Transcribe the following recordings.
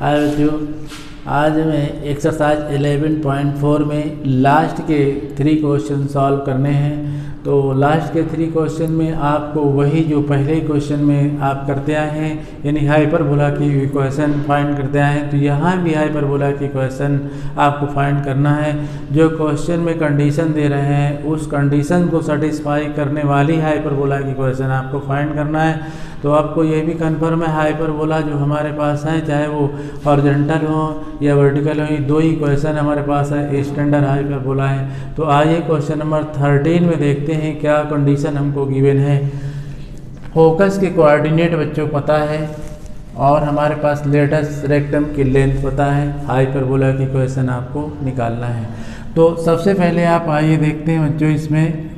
हाय बच्चों, आज मैं एक्सरसाइज 11.4 में लास्ट के 3 क्वेश्चन सॉल्व करने हैं। तो लास्ट के 3 क्वेश्चन में आपको वही जो पहले क्वेश्चन में आप करते आए हैं, यानी हाइपरबोला की इक्वेशन फाइंड करते आए हैं, तो यहाँ भी हाइपरबोला की इक्वेशन आपको फाइंड करना है। जो क्वेश्चन में कंडीशन दे रहे हैं उस कंडीशन को सेटिस्फाई करने वाली हाइपरबोला की इक्वेशन आपको फाइंड करना है। तो आपको ये भी कन्फर्म है हाइपरबोला जो हमारे पास है, चाहे वो हॉरिजॉन्टल हो या वर्टिकल हो, ये 2 ही क्वेश्चन हमारे पास है, स्टैंडर्ड हाइपरबोला है। तो आइए क्वेश्चन नंबर 13 में देखते हैं क्या कंडीशन हमको गिवन है। फोकस के कोऑर्डिनेट बच्चों पता है और हमारे पास लेटस रेक्टम की लेंथ पता है, हाइपरबोला की इक्वेशन आपको निकालना है। तो सबसे पहले आप आइए देखते हैं बच्चों इसमें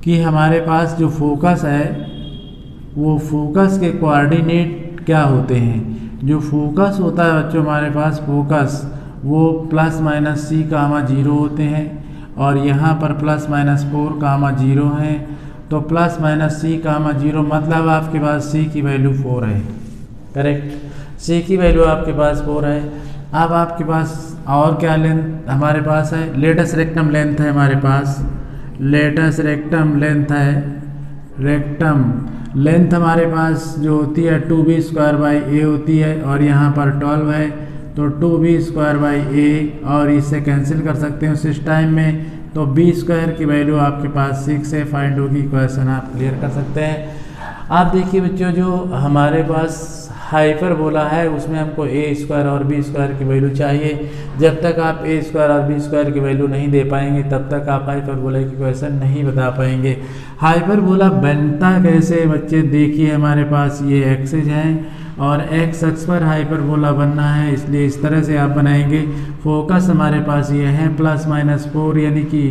कि हमारे पास जो फोकस है वो फोकस के कोऑर्डिनेट क्या होते हैं। जो फोकस होता है बच्चों हमारे पास फोकस वो प्लस माइनस सी कामा 0 होते हैं और यहाँ पर प्लस माइनस 4 कामा 0 हैं। तो प्लस माइनस सी कामा 0 मतलब आपके पास सी की वैल्यू 4 है, करेक्ट। सी की वैल्यू आपके पास 4 है। अब आपके पास और क्या लेंथ हमारे पास है, लेटस रेक्टम लेंथ है हमारे पास, लेटस रेक्टम लेंथ है। रेक्टम लेंथ हमारे पास जो होती है 2b² होती है और यहाँ पर 12 है, तो 2b² और इससे कैंसिल कर सकते हैं उस टाइम में। तो b² की वैल्यू आपके पास 6 से फाइंड होगी, क्वेश्चन आप क्लियर कर सकते हैं। आप देखिए बच्चों, जो हमारे पास हाइपरबोला है उसमें हमको a² और b² की वैल्यू चाहिए। जब तक आप a² और b² की वैल्यू नहीं दे पाएंगे तब तक आप हाइपरबोला की क्वेश्चन नहीं बता पाएंगे। हाइपरबोला बनता कैसे बच्चे, देखिए हमारे पास ये एक्सिस हैं और एक्स अक्ष पर हाइपरबोला बनना है, इसलिए इस तरह से आप बनाएंगे। फोकस हमारे पास ये है प्लस माइनस 4, यानी कि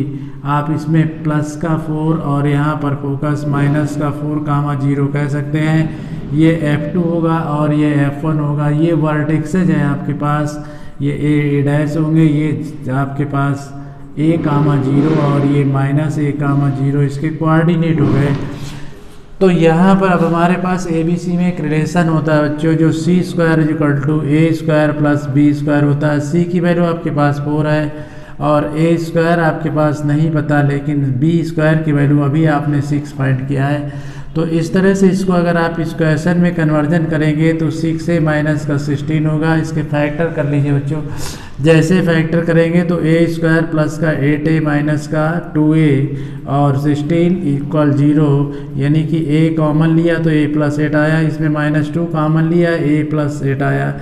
आप इसमें प्लस का 4 और यहाँ पर फोकस माइनस का 4 कामा 0 कह सकते हैं। ये F2 होगा और ये F1 होगा। ये वर्टेक्सेज है आपके पास, ये ए डैश होंगे, ये आपके पास a कामा 0 और ये माइनस a कामा 0 इसके कोऑर्डिनेट हो गए। तो यहाँ पर अब हमारे पास ABC में एक रिलेशन होता है बच्चों, जो c² = a² + b² होता है। c की वैल्यू आपके पास 4 है और a² आपके पास नहीं पता, लेकिन b² की वैल्यू अभी आपने 6 फाइंड किया है। तो इस तरह से इसको अगर आप इस क्वेश्चन में कन्वर्जन करेंगे तो 6 से माइनस का 16 होगा। इसके फैक्टर कर लीजिए बच्चों, जैसे फैक्टर करेंगे तो a² प्लस का 8a माइनस का 2a और 16 = 0, यानी कि a कॉमन लिया तो a + 8 आया, इसमें -2 कॉमन लिया a + 8 आया।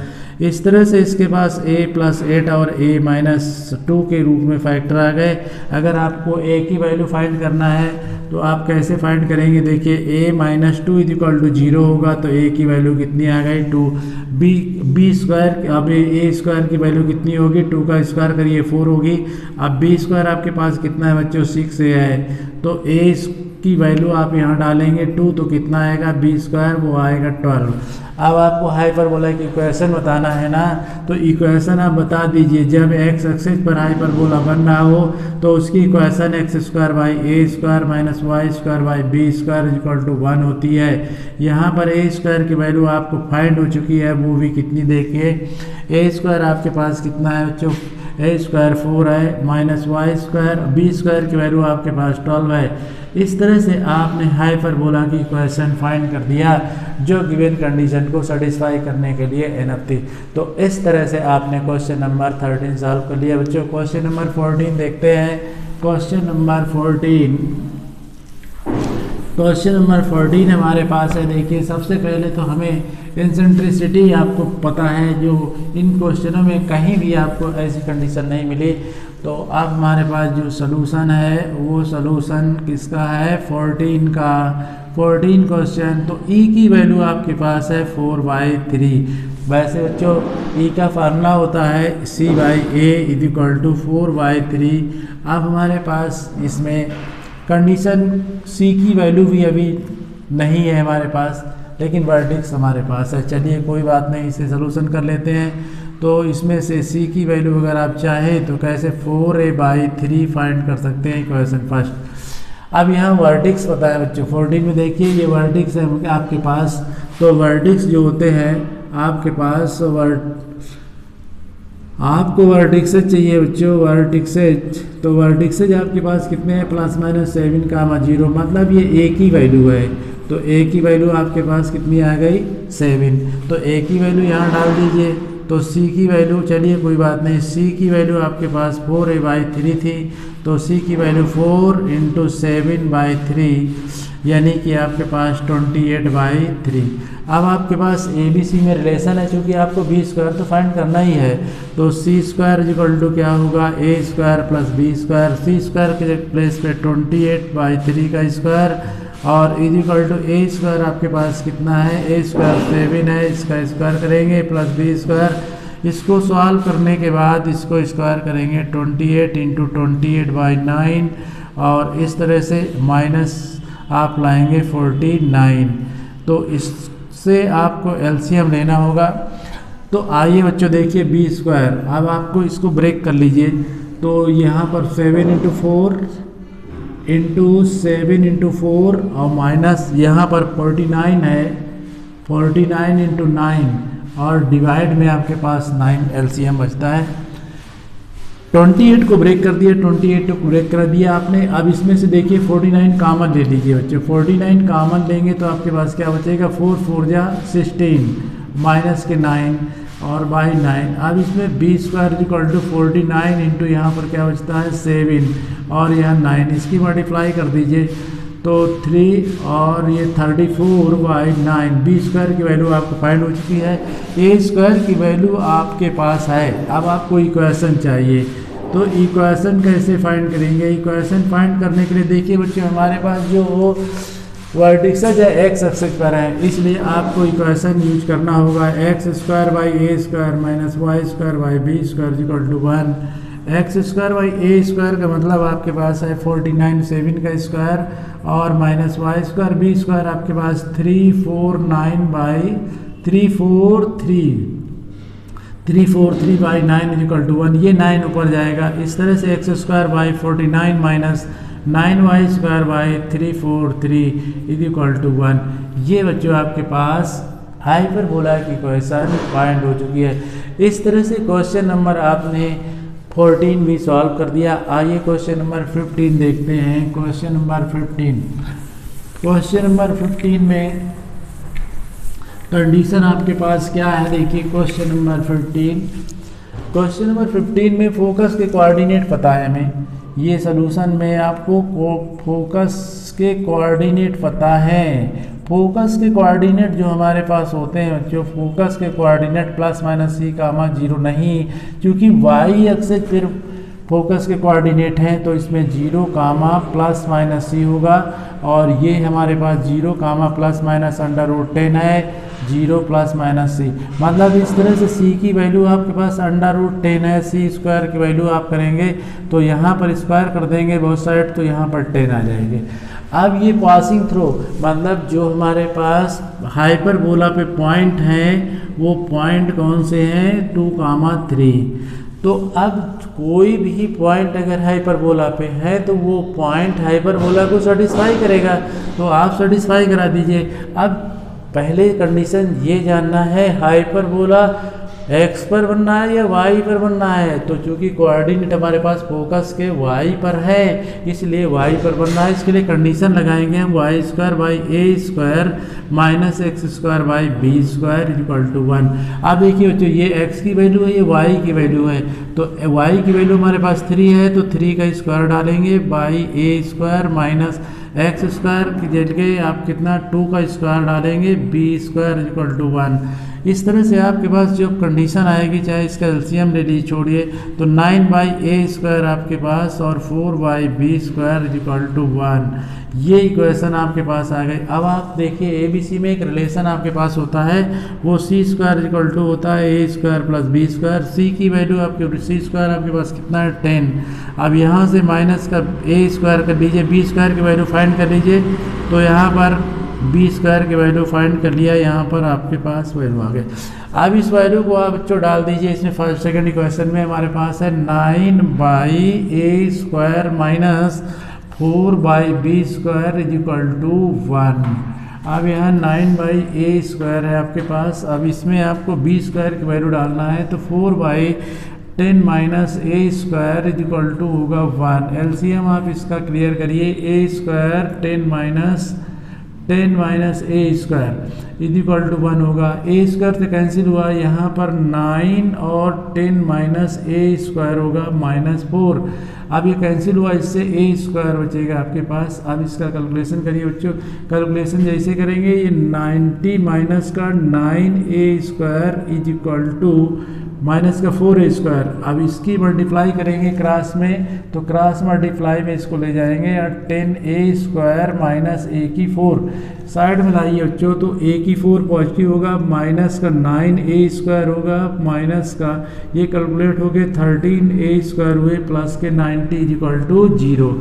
इस तरह से इसके पास a + 8 और a - 2 के रूप में फैक्टर आ गए। अगर आपको a की वैल्यू फाइंड करना है तो आप कैसे फाइंड करेंगे, देखिए a - 2 = 0 होगा तो a की वैल्यू कितनी आ गई 2। b² अब a² की वैल्यू कितनी होगी, 2 का स्क्वायर करिए 4 होगी। अब b² आपके पास कितना है बच्चों 6 है, तो a की वैल्यू आप यहाँ डालेंगे 2 तो कितना आएगा b² वो आएगा 12। अब आपको हाइपरबोला की इक्वेशन बताना है ना, तो इक्वेशन आप बता दीजिए। जब x एक्सिस पर हाइपरबोला बन रहा हो तो उसकी इक्वेशन x² - y² - b² = 1 होती है। यहाँ पर a² की वैल्यू आपको फाइंड हो चुकी है, वो भी कितनी देखिए, a² आपके पास कितना है बच्चों, a² 4 है माइनस y², b² की वैल्यू आपके पास 12 है। इस तरह से आपने हाइपरबोला की इक्वेशन फाइंड कर दिया जो गिवन कंडीशन को सेटिस्फाई करने के लिए एनफ थी। तो इस तरह से आपने क्वेश्चन नंबर 13 सॉल्व कर लिया बच्चों। क्वेश्चन नंबर 14 देखते हैं। क्वेश्चन नंबर 14 हमारे पास है। देखिए सबसे पहले तो हमें इंसेंट्रिसिटी आपको पता है, जो इन क्वेश्चनों में कहीं भी आपको ऐसी कंडीशन नहीं मिली। तो अब हमारे पास जो सलूशन है वो सलूशन किसका है, 14 का। 14 क्वेश्चन, तो E की वैल्यू आपके पास है 4/3। वैसे बच्चों E का फार्मूला होता है C/A = 4/3। अब हमारे पास इसमें कंडीशन C की वैल्यू भी अभी नहीं है हमारे पास, लेकिन वर्टेक्स हमारे पास है। चलिए कोई बात नहीं, इसे सलूशन कर लेते हैं। तो इसमें से C की वैल्यू अगर आप चाहें तो कैसे 4a/3 फाइंड कर सकते हैं इक्वेशन फर्स्ट। अब यहाँ वर्टेक्स पता है बच्चों, 14 में देखिए ये वर्टेक्स है आपके पास। तो वर्टेक्स जो होते हैं आपके पास आपको वर्टिक्सेज चाहिए बच्चों, वर्टिक्सेज। तो वर्टिक्सेज आपके पास कितने हैं, +-7, मतलब ये एक ही वैल्यू है, तो एक ही वैल्यू आपके पास कितनी आ गई 7। तो एक ही वैल्यू यहाँ डाल दीजिए। तो c की वैल्यू, चलिए कोई बात नहीं, c की वैल्यू आपके पास 4a/3 थी, तो c की वैल्यू 4 × 7/3 यानी कि आपके पास 28/3। अब आपके पास ABC में रिलेशन है, चूँकि आपको b² तो फाइंड करना ही है, तो c² क्या होगा, a² + b², c² के प्लेस पे 28/3 का स्क्वायर और a² आपके पास कितना है, a² 7 है, इसका स्क्वायर करेंगे प्लस b²। इसको सॉल्व करने के बाद इसको स्क्वायर करेंगे 28 × 28/9 और इस तरह से माइनस आप लाएंगे 49। तो इससे आपको एलसीएम लेना होगा। तो आइए बच्चों देखिए b², अब आपको इसको ब्रेक कर लीजिए। तो यहाँ पर 7 × 4 × 7 × 4 और माइनस यहाँ पर 49 है, 49 × 9 और डिवाइड में आपके पास 9 एलसीएम बचता है। 28 को ब्रेक कर दिया, 28 को ब्रेक कर दिया आपने। अब इसमें से देखिए 49 कॉमन ले लीजिए बच्चों, 49 कॉमन लेंगे तो आपके पास क्या बचेगा, 4 × 4 = 16 माइनस के 9 और बाई 9। अब इसमें b² = 49 × यहाँ पर क्या बचता है 7 और यहाँ 9, इसकी मल्टीप्लाई कर दीजिए तो 3 और ये 34/9। b² की वैल्यू आपको फाइंड हो चुकी है, a² की वैल्यू आपके पास है। अब आपको इक्वेशन चाहिए, तो इक्वेशन कैसे फाइंड करेंगे। इक्वेशन फाइंड करने के लिए देखिए बच्चों, हमारे पास जो वर्टिक्सेज है x एक्सिस पर है, इसलिए आपको इक्वेशन यूज करना होगा x² / a² - y² / b² = 1। x² / a² का मतलब आपके पास है 49 7 का स्क्वायर और माइनस y² b² आपके पास 343/9 = 1। ये 9 ऊपर जाएगा, इस तरह से x² / 49 माइनस 9y² / 343 = 1। ये बच्चों आपके पास हाइपरबोला की इक्वेशन फाइंड हो चुकी है। इस तरह से क्वेश्चन नंबर आपने 14 भी सॉल्व कर दिया। आइए क्वेश्चन नंबर 15 देखते हैं। क्वेश्चन नंबर 15 में कंडीशन आपके पास क्या है, देखिए क्वेश्चन नंबर 15 में फोकस के कोऑर्डिनेट पता है हमें। ये सलूशन में आपको फोकस के कोऑर्डिनेट पता है। फोकस के कोऑर्डिनेट जो हमारे पास होते हैं बच्चों, फोकस के कोऑर्डिनेट +-c, 0 नहीं, क्योंकि y एक्सिस फिर फोकस के कोऑर्डिनेट हैं तो इसमें 0, +-c होगा और ये हमारे पास 0, +-√10 है, 0 +-c। मतलब इस तरह से c की वैल्यू आपके पास √10 है, c² की वैल्यू आप करेंगे तो यहाँ पर स्क्वायर कर देंगे बहुत साइड, तो यहाँ पर 10 आ जाएंगे। अब ये पासिंग थ्रू मतलब जो हमारे पास हाइपरबोला पे पॉइंट हैं वो पॉइंट कौन से हैं, 2, 3। तो अब कोई भी पॉइंट अगर हाइपरबोला पे है तो वो पॉइंट हाइपरबोला को सेटिस्फाई करेगा, तो आप सेटिस्फाई करा दीजिए। अब पहले कंडीशन ये जानना है हाइपरबोला x पर बनना है या y पर बनना है। तो चूंकि कोऑर्डिनेट हमारे पास फोकस के y पर है इसलिए y पर बनना है। इसके लिए कंडीशन लगाएंगे हम y² / a² minus x² / b² = 1। अब देखिए बच्चों ये x की वैल्यू है, ये y की वैल्यू है, तो y की वैल्यू हमारे पास 3 है तो 3 का स्क्वायर डालेंगे बाई a² माइनस x² की जगह आप कितना 2 का स्क्वायर डालेंगे, b² = 1। इस तरह से आपके पास जो कंडीशन आएगी, चाहे इसका एलसीएम ले लीजिए छोड़िए, तो 9/a² आपके पास और 4/b² = 1। ये इक्वेशन आपके पास आ गई। अब आप देखिए ABC में एक रिलेशन आपके पास होता है, वो c² होता है a² + b²। c की वैल्यू आपके c² आपके पास कितना है 10। अब यहाँ से माइनस का a² कर लीजिए, b² की वैल्यू फाइंड कर लीजिए, तो यहाँ पर b² की वैल्यू फाइंड कर लिया, यहाँ पर आपके पास वैल्यू आ गई। अब इस वैल्यू को आप बच्चों डाल दीजिए इसमें। फर्स्ट सेकंड इक्वेशन में हमारे पास है 9/a² माइनस 4/b² = 1। अब यहाँ 9/a² है आपके पास। अब इसमें आपको b² की वैल्यू डालना है, तो 4/10 माइनस a² इक्वल टू होगा 1। एलसीएम आप इसका क्लियर करिए, a² 10 minus a² equal to 1 होगा। a² से कैंसिल हुआ, यहाँ पर 9 और 10 माइनस a² होगा -4। अब ये कैंसिल हुआ, इससे a² बचेगा आपके पास। अब इसका कैलकुलेशन करिए बच्चों। कैलकुलेशन जैसे करेंगे, ये 90 माइनस का 9a² इक्वल टू माइनस का 4a²। अब इसकी मल्टीप्लाई करेंगे क्रॉस में, तो क्रॉस मल्टीप्लाई में इसको ले जाएंगे और 10a² माइनस a⁴ साइड में लाइए बच्चों, तो a⁴ पॉजिटिव होगा, माइनस का 9a² होगा, माइनस का ये कैलकुलेट हो गए 13a² हुए, प्लस के 90 इक्वल टू 0।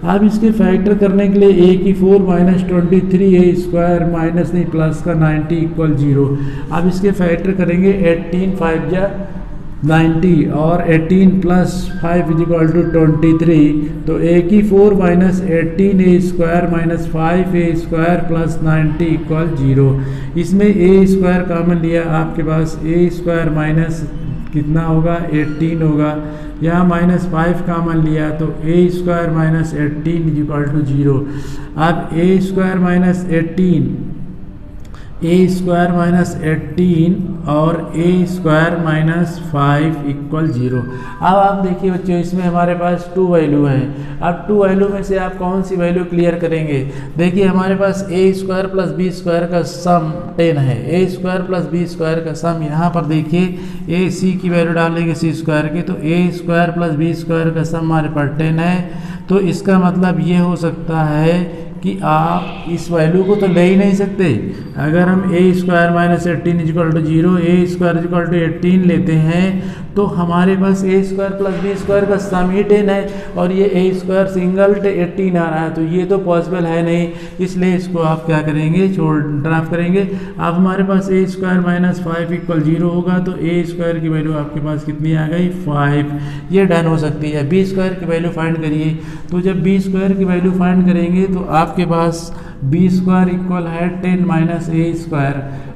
अब इसके फैक्टर करने के लिए a⁴ माइनस 23a² माइनस नहीं प्लस का 90 इक्वल 0। अब इसके फैक्टर करेंगे, 18 5 जा 90 और 18 प्लस 5 इक्वल टू 23, तो a⁴ minus 18a² minus 5a² plus 90 equal 0। इसमें a² कॉमन लिया, आपके पास a² माइनस कितना होगा 18 होगा, यहाँ माइनस 5 कॉमन लिया तो a² माइनस 18 इक्वल टू 0। अब a² माइनस 18 और a² माइनस 5 इक्वल 0। अब आप देखिए बच्चों, इसमें हमारे पास 2 वैल्यू हैं। अब 2 वैल्यू में से आप कौन सी वैल्यू क्लियर करेंगे? देखिए हमारे पास a² प्लस b² का सम 10 है। a² प्लस b² का सम, यहाँ पर देखिए ac की वैल्यू डालेंगे c² की, तो a² प्लस b² का सम हमारे पास 10 है। तो इसका मतलब ये हो सकता है कि आप इस वैल्यू को तो ले ही नहीं सकते। अगर हम a² minus 18 equal to 0, a² equal to 18 लेते हैं, तो हमारे पास a² प्लस b² का सम ही 10 है और ये a² सिंगल 18 आ रहा है, तो ये तो पॉसिबल है नहीं। इसलिए इसको आप क्या करेंगे, ड्राफ्ट करेंगे। अब हमारे पास a² माइनस 5 इक्वल 0 होगा, तो a² की वैल्यू आपके पास कितनी आ गई 5। ये डन हो सकती है। b² की वैल्यू फाइंड करिए, तो जब b² की वैल्यू फाइंड करेंगे तो आपके पास b² इक्वल है 10 माइनस a²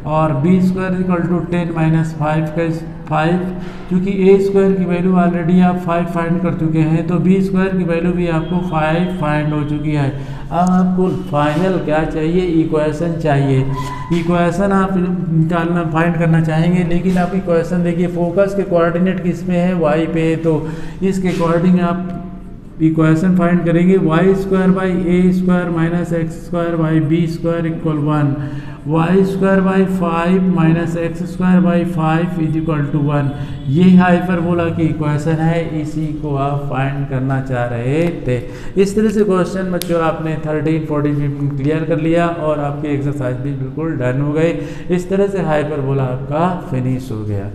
और b² इक्वल टू 10 माइनस 5 क्योंकि a² की वैल्यू ऑलरेडी आप 5 फाइंड कर चुके हैं, तो b² की वैल्यू भी आपको 5 फाइंड हो चुकी है। अब आपको फाइनल क्या चाहिए, इक्वेशन चाहिए। इक्वेशन आप निकालना फाइंड करना चाहेंगे, लेकिन आप इक्वेशन देखिए, फोकस के कोऑर्डिनेट किस में है, y पे है, तो इसके अकॉर्डिंग आप इक्वेशन फाइंड करेंगे। y² by a² minus x² by b² equal 1, y² by 5 minus x² by 5 is equal to 1। ये हाइपरबोला की इक्वेशन है, इसी को आप फाइंड करना चाह रहे थे। इस तरह से क्वेश्चन बच्चों आपने 13, 14 क्लियर कर लिया और आपकी एक्सरसाइज भी बिल्कुल डन हो गई। इस तरह से हाइपरबोला आपका फिनिश हो गया।